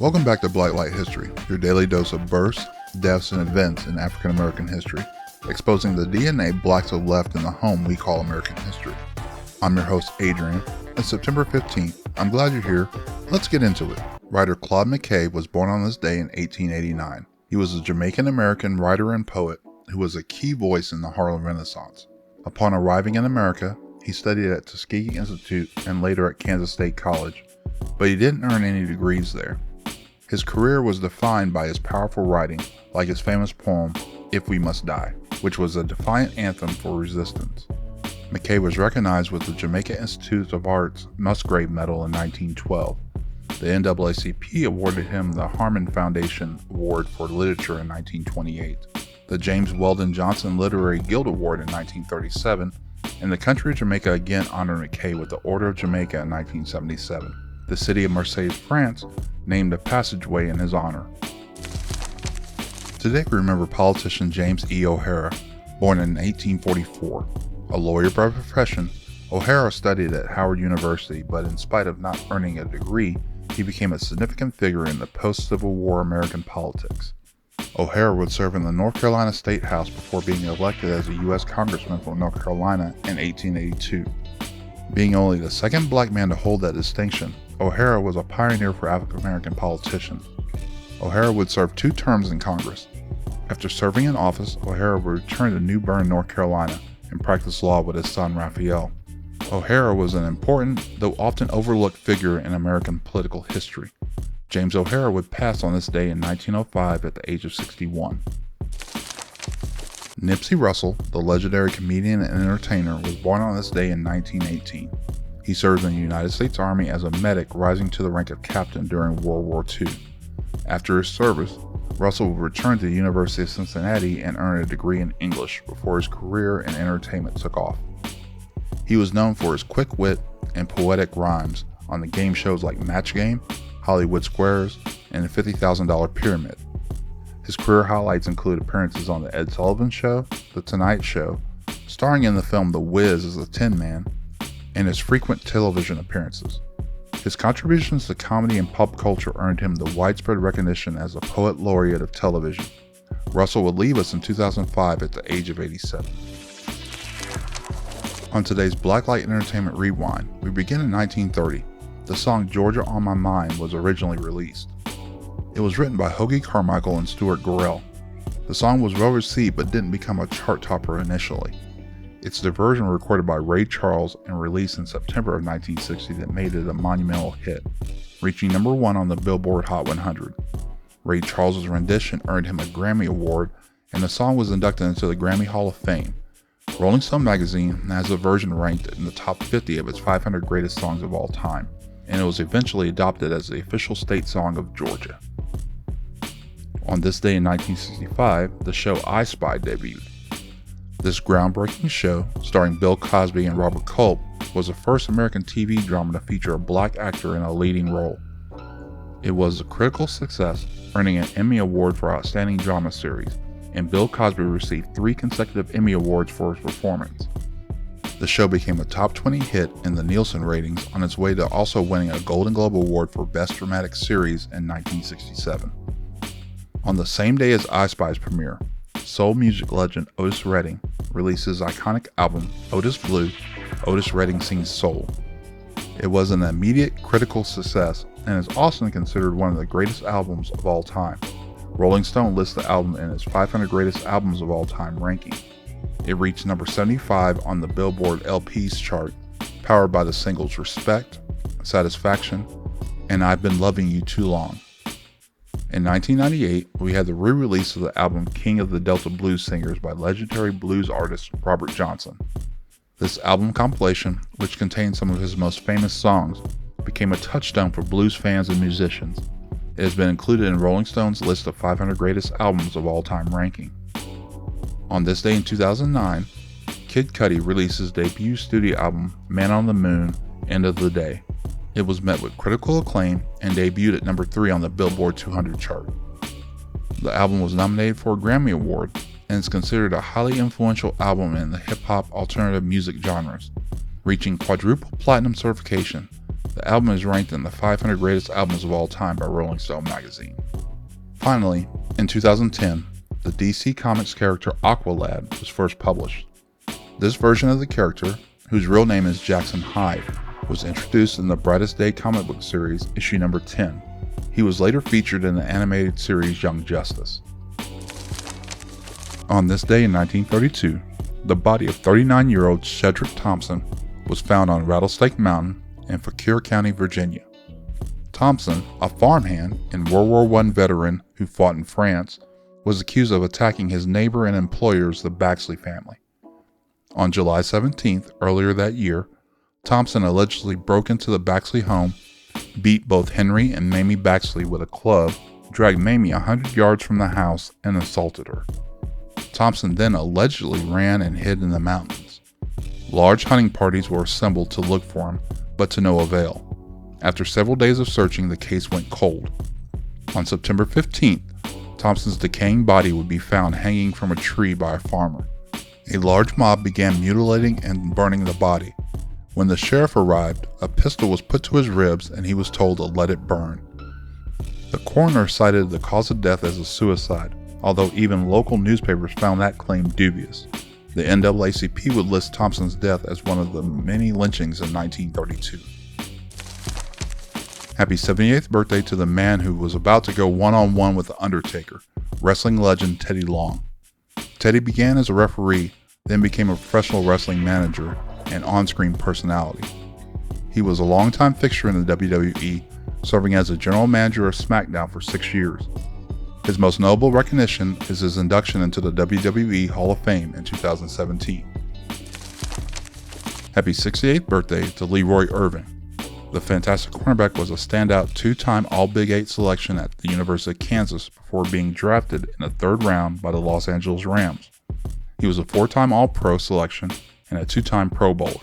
Welcome back to Black Light History, your daily dose of births, deaths, and events in African American history, exposing the DNA blacks have left in the home we call American history. I'm your host, Adrian. It's September 15th. I'm glad you're here. Let's get into it. Writer Claude McKay was born on this day in 1889. He was a Jamaican-American writer and poet who was a key voice in the Harlem Renaissance. Upon arriving in America, he studied at Tuskegee Institute and later at Kansas State College, but he didn't earn any degrees there. His career was defined by his powerful writing, like his famous poem, If We Must Die, which was a defiant anthem for resistance. McKay was recognized with the Jamaica Institute of Arts Musgrave Medal in 1912. The NAACP awarded him the Harmon Foundation Award for Literature in 1928, the James Weldon Johnson Literary Guild Award in 1937, and the country of Jamaica again honored McKay with the Order of Jamaica in 1977. The city of Marseille, France, named a passageway in his honor. Today we remember politician James E. O'Hara, born in 1844. A lawyer by profession, O'Hara studied at Howard University, but in spite of not earning a degree, he became a significant figure in the post-Civil War American politics. O'Hara would serve in the North Carolina State House before being elected as a U.S. Congressman from North Carolina in 1882. Being only the second black man to hold that distinction, O'Hara was a pioneer for African American politicians. O'Hara would serve 2 terms in Congress. After serving in office, O'Hara would return to New Bern, North Carolina, and practice law with his son Raphael. O'Hara was an important, though often overlooked figure in American political history. James O'Hara would pass on this day in 1905 at the age of 61. Nipsey Russell, the legendary comedian and entertainer, was born on this day in 1918. He served in the United States Army as a medic, rising to the rank of captain during World War II. After his service, Russell would return to the University of Cincinnati and earn a degree in English before his career in entertainment took off. He was known for his quick wit and poetic rhymes on the game shows like Match Game, Hollywood Squares, and the $50,000 Pyramid. His career highlights include appearances on The Ed Sullivan Show, The Tonight Show, starring in the film The Wiz as the Tin Man, and his frequent television appearances. His contributions to comedy and pop culture earned him the widespread recognition as a poet laureate of television. Russell would leave us in 2005 at the age of 87. On today's Blacklight Entertainment Rewind, we begin in 1930. The song Georgia on My Mind was originally released. It was written by Hoagy Carmichael and Stuart Gorrell. The song was well received but didn't become a chart topper initially. It's the version recorded by Ray Charles and released in September of 1960 that made it a monumental hit, reaching number 1 on the Billboard Hot 100. Ray Charles' rendition earned him a Grammy Award, and the song was inducted into the Grammy Hall of Fame. Rolling Stone magazine has the version ranked in the top 50 of its 500 greatest songs of all time, and it was eventually adopted as the official state song of Georgia. On this day in 1965, the show I Spy debuted. This groundbreaking show, starring Bill Cosby and Robert Culp, was the first American TV drama to feature a black actor in a leading role. It was a critical success, earning an Emmy Award for Outstanding Drama Series, and Bill Cosby received 3 consecutive Emmy Awards for his performance. The show became a top 20 hit in the Nielsen ratings, on its way to also winning a Golden Globe Award for Best Dramatic Series in 1967. On the same day as I Spy's premiere, soul music legend Otis Redding released his iconic album, Otis Blue, Otis Redding Sings Soul. It was an immediate critical success and is also considered one of the greatest albums of all time. Rolling Stone lists the album in its 500 greatest albums of all time ranking. It reached number 75 on the Billboard LPs chart, powered by the singles Respect, Satisfaction, and I've Been Loving You Too Long. In 1998, we had the re-release of the album King of the Delta Blues Singers by legendary blues artist Robert Johnson. This album compilation, which contains some of his most famous songs, became a touchstone for blues fans and musicians. It has been included in Rolling Stone's list of 500 greatest albums of all time ranking. On this day in 2009, Kid Cudi released his debut studio album Man on the Moon, End of the Day. It was met with critical acclaim and debuted at number 3 on the Billboard 200 chart. The album was nominated for a Grammy Award and is considered a highly influential album in the hip-hop alternative music genres, reaching quadruple platinum certification. The album is ranked in the 500 greatest albums of all time by Rolling Stone magazine. Finally, in 2010, the DC Comics character Aqualad was first published. This version of the character, whose real name is Jackson Hyde, was introduced in the Brightest Day comic book series, issue number 10. He was later featured in the animated series Young Justice. On this day in 1932, the body of 39-year-old Shedric Thompson was found on Rattlesnake Mountain in Fauquier County, Virginia. Thompson, a farmhand and World War I veteran who fought in France, was accused of attacking his neighbor and employers, the Baxley family. On July 17th, earlier that year, Thompson allegedly broke into the Baxley home, beat both Henry and Mamie Baxley with a club, dragged Mamie 100 yards from the house, and assaulted her. Thompson then allegedly ran and hid in the mountains. Large hunting parties were assembled to look for him, but to no avail. After several days of searching, the case went cold. On September 15th, Thompson's decaying body would be found hanging from a tree by a farmer. A large mob began mutilating and burning the body. When the sheriff arrived, a pistol was put to his ribs and he was told to let it burn. The coroner cited the cause of death as a suicide, although even local newspapers found that claim dubious. The NAACP would list Thompson's death as one of the many lynchings in 1932. Happy 78th birthday to the man who was about to go one-on-one with The Undertaker, wrestling legend Teddy Long. Teddy began as a referee, then became a professional wrestling manager and on-screen personality. He was a longtime fixture in the WWE, serving as a general manager of SmackDown for 6 years. His most notable recognition is his induction into the WWE Hall of Fame in 2017. Happy 68th birthday to Leroy Irving. The fantastic cornerback was a standout two-time All-Big 8 selection at the University of Kansas before being drafted in the third round by the Los Angeles Rams. He was a four-time All-Pro selection and a two-time Pro Bowler.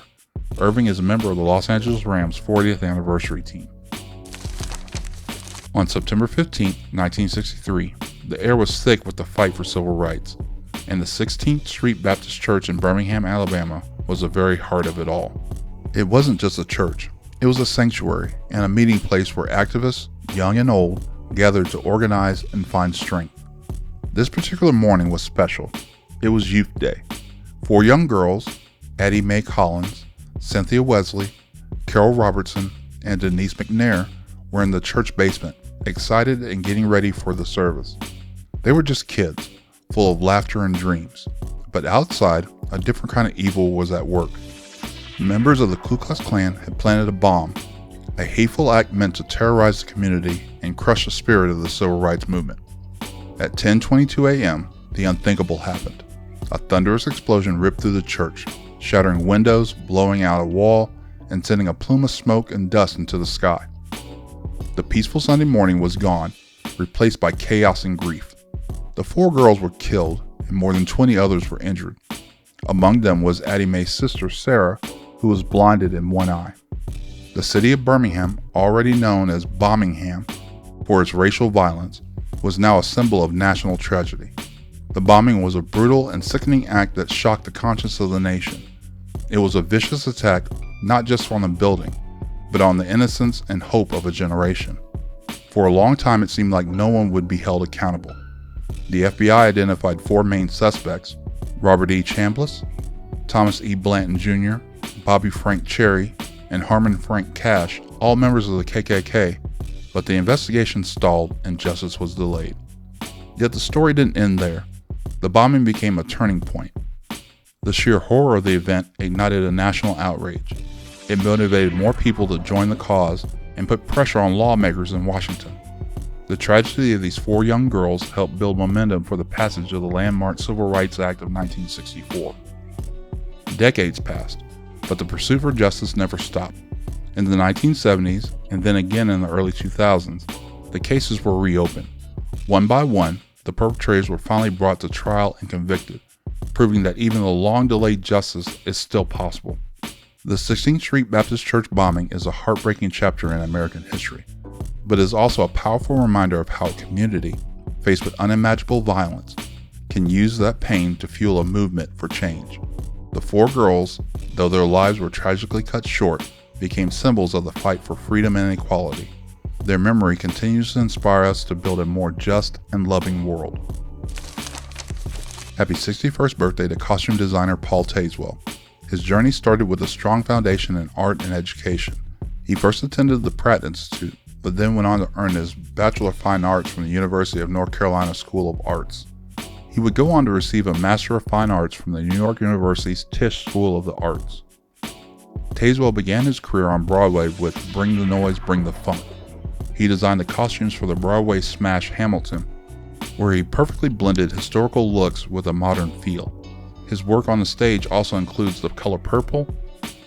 Irving is a member of the Los Angeles Rams' 40th anniversary team. On September 15, 1963, the air was thick with the fight for civil rights, and the 16th Street Baptist Church in Birmingham, Alabama was the very heart of it all. It wasn't just a church. It was a sanctuary and a meeting place where activists, young and old, gathered to organize and find strength. This particular morning was special. It was Youth Day. 4 young girls, Addie Mae Collins, Cynthia Wesley, Carol Robertson, and Denise McNair, were in the church basement, excited and getting ready for the service. They were just kids, full of laughter and dreams. But outside, a different kind of evil was at work. Members of the Ku Klux Klan had planted a bomb, a hateful act meant to terrorize the community and crush the spirit of the civil rights movement. At 10:22 a.m., the unthinkable happened. A thunderous explosion ripped through the church, shattering windows, blowing out a wall, and sending a plume of smoke and dust into the sky. The peaceful Sunday morning was gone, replaced by chaos and grief. The 4 girls were killed, and more than 20 others were injured. Among them was Addie Mae's sister, Sarah, who was blinded in one eye. The city of Birmingham, already known as Bombingham for its racial violence, was now a symbol of national tragedy. The bombing was a brutal and sickening act that shocked the conscience of the nation. It was a vicious attack not just on the building, but on the innocence and hope of a generation. For a long time, it seemed like no one would be held accountable. The FBI identified 4 main suspects: Robert E. Chambliss, Thomas E. Blanton Jr., Bobby Frank Cherry, and Harmon Frank Cash, all members of the KKK, but the investigation stalled and justice was delayed. Yet the story didn't end there. The bombing became a turning point. The sheer horror of the event ignited a national outrage. It motivated more people to join the cause and put pressure on lawmakers in Washington. The tragedy of these 4 young girls helped build momentum for the passage of the landmark Civil Rights Act of 1964. Decades passed, but the pursuit for justice never stopped. In the 1970s, and then again in the early 2000s, the cases were reopened. One by one, the perpetrators were finally brought to trial and convicted, proving that even the long-delayed justice is still possible. The 16th Street Baptist Church bombing is a heartbreaking chapter in American history, but is also a powerful reminder of how a community, faced with unimaginable violence, can use that pain to fuel a movement for change. The 4 girls, though their lives were tragically cut short, became symbols of the fight for freedom and equality. Their memory continues to inspire us to build a more just and loving world. Happy 61st birthday to costume designer Paul Tazewell. His journey started with a strong foundation in art and education. He first attended the Pratt Institute, but then went on to earn his Bachelor of Fine Arts from the University of North Carolina School of Arts. He would go on to receive a Master of Fine Arts from the New York University's Tisch School of the Arts. Tazewell began his career on Broadway with Bring the Noise, Bring the Funk. He designed the costumes for the Broadway smash Hamilton, where he perfectly blended historical looks with a modern feel. His work on the stage also includes The Color Purple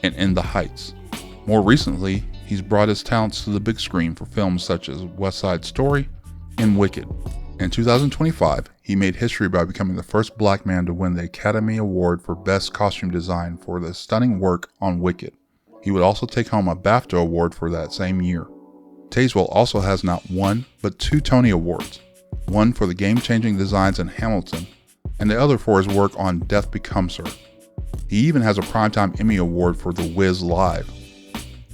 and In the Heights. More recently, he's brought his talents to the big screen for films such as West Side Story and Wicked. In 2025, he made history by becoming the first black man to win the Academy Award for Best Costume Design for the stunning work on Wicked. He would also take home a BAFTA award for that same year. Tazewell also has not one, but 2 Tony Awards, one for the game-changing designs in Hamilton, and the other for his work on Death Becomes Her. He even has a Primetime Emmy Award for The Wiz Live.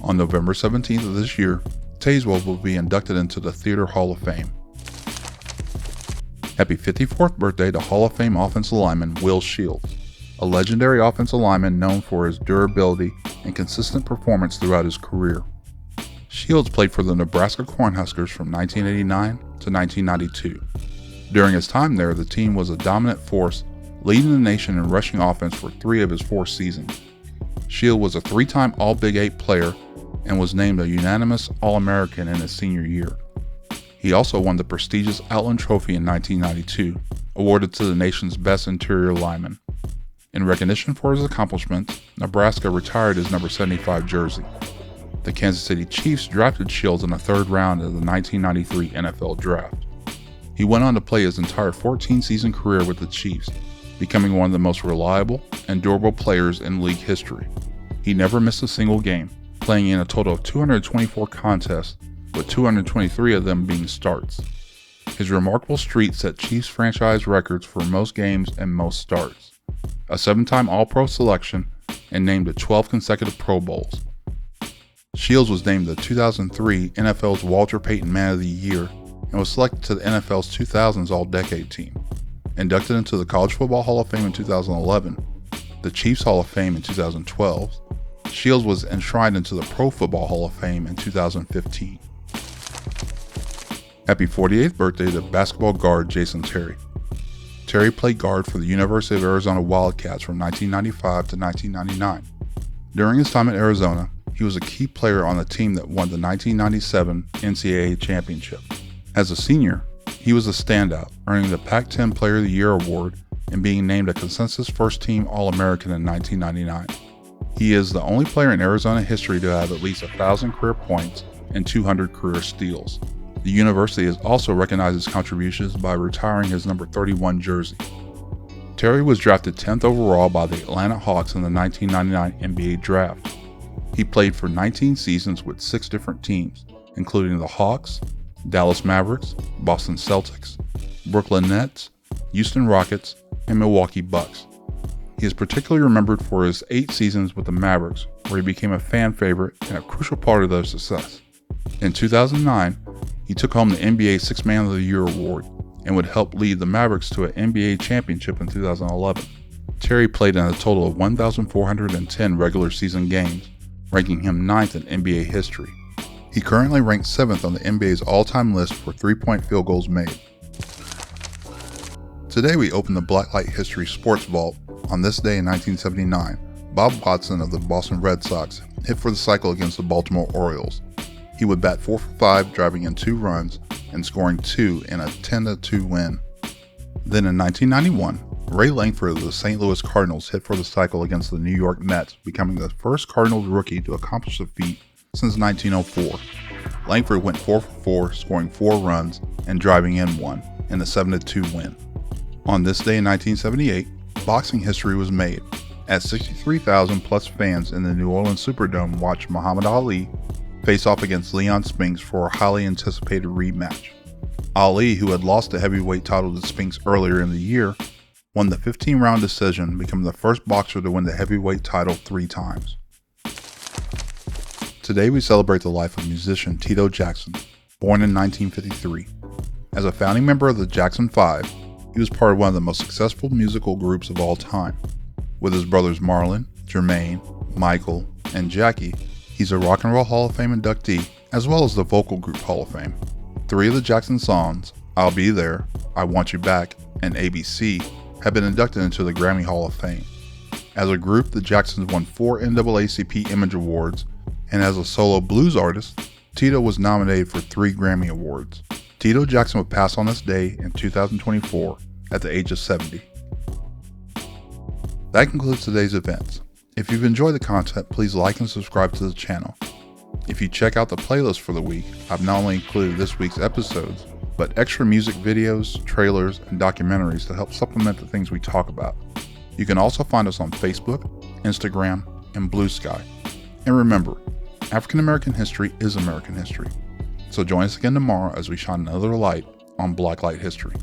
On November 17th of this year, Tazewell will be inducted into the Theater Hall of Fame. Happy 54th birthday to Hall of Fame offensive lineman Will Shields, a legendary offensive lineman known for his durability and consistent performance throughout his career. Shields played for the Nebraska Cornhuskers from 1989 to 1992. During his time there, the team was a dominant force, leading the nation in rushing offense for 3 of his 4 seasons. Shields was a 3-time All-Big 8 player and was named a unanimous All-American in his senior year. He also won the prestigious Outland Trophy in 1992, awarded to the nation's best interior lineman. In recognition for his accomplishments, Nebraska retired his number 75 jersey. The Kansas City Chiefs drafted Shields in the 3rd round of the 1993 NFL Draft. He went on to play his entire 14-season career with the Chiefs, becoming one of the most reliable and durable players in league history. He never missed a single game, playing in a total of 224 contests, with 223 of them being starts. His remarkable streak set Chiefs franchise records for most games and most starts, a 7-time All-Pro selection, and named to 12 consecutive Pro Bowls. Shields was named the 2003 NFL's Walter Payton Man of the Year and was selected to the NFL's 2000s All-Decade Team. Inducted into the College Football Hall of Fame in 2011, the Chiefs Hall of Fame in 2012, Shields was enshrined into the Pro Football Hall of Fame in 2015. Happy 48th birthday to basketball guard Jason Terry. Terry played guard for the University of Arizona Wildcats from 1995 to 1999. During his time at Arizona, he was a key player on the team that won the 1997 NCAA championship. As a senior, he was a standout, earning the Pac-10 Player of the Year award and being named a consensus first-team All-American in 1999. He is the only player in Arizona history to have at least 1,000 career points and 200 career steals. The university has also recognized his contributions by retiring his number 31 jersey. Terry was drafted 10th overall by the Atlanta Hawks in the 1999 NBA Draft. He played for 19 seasons with 6 different teams, including the Hawks, Dallas Mavericks, Boston Celtics, Brooklyn Nets, Houston Rockets, and Milwaukee Bucks. He is particularly remembered for his 8 seasons with the Mavericks, where he became a fan favorite and a crucial part of their success. In 2009, he took home the NBA Sixth Man of the Year award and would help lead the Mavericks to an NBA championship in 2011. Terry played in a total of 1,410 regular season games, ranking him 9th in NBA history. He currently ranks 7th on the NBA's all-time list for 3-point field goals made. Today we open the Blacklight History Sports Vault. On this day in 1979, Bob Watson of the Boston Red Sox hit for the cycle against the Baltimore Orioles. He would bat 4 for 5, driving in 2 runs and scoring 2 in a 10-2 win. Then in 1991, Ray Langford of the St. Louis Cardinals hit for the cycle against the New York Mets, becoming the first Cardinals rookie to accomplish the feat since 1904. Langford went 4 for 4, scoring 4 runs and driving in 1 in a 7-2 win. On this day in 1978, boxing history was made, as 63,000 plus fans in the New Orleans Superdome watched Muhammad Ali face off against Leon Spinks for a highly anticipated rematch. Ali, who had lost the heavyweight title to Spinks earlier in the year, won the 15-round decision, becoming the first boxer to win the heavyweight title 3 times. Today we celebrate the life of musician Tito Jackson, born in 1953. As a founding member of the Jackson 5, he was part of one of the most successful musical groups of all time. With his brothers Marlon, Jermaine, Michael, and Jackie, he's a Rock and Roll Hall of Fame inductee, as well as the Vocal Group Hall of Fame. 3 of the Jackson songs, I'll Be There, I Want You Back, and ABC, have been inducted into the Grammy Hall of Fame. As a group, the Jacksons won 4 NAACP Image Awards, and as a solo blues artist, Tito was nominated for 3 Grammy Awards. Tito Jackson would pass on this day in 2024 at the age of 70. That concludes today's events. If you've enjoyed the content, please like and subscribe to the channel. If you check out the playlist for the week, I've not only included this week's episodes, but extra music videos, trailers, and documentaries to help supplement the things we talk about. You can also find us on Facebook, Instagram, and Blue Sky. And remember, African American history is American history. So join us again tomorrow as we shine another light on Black Light history.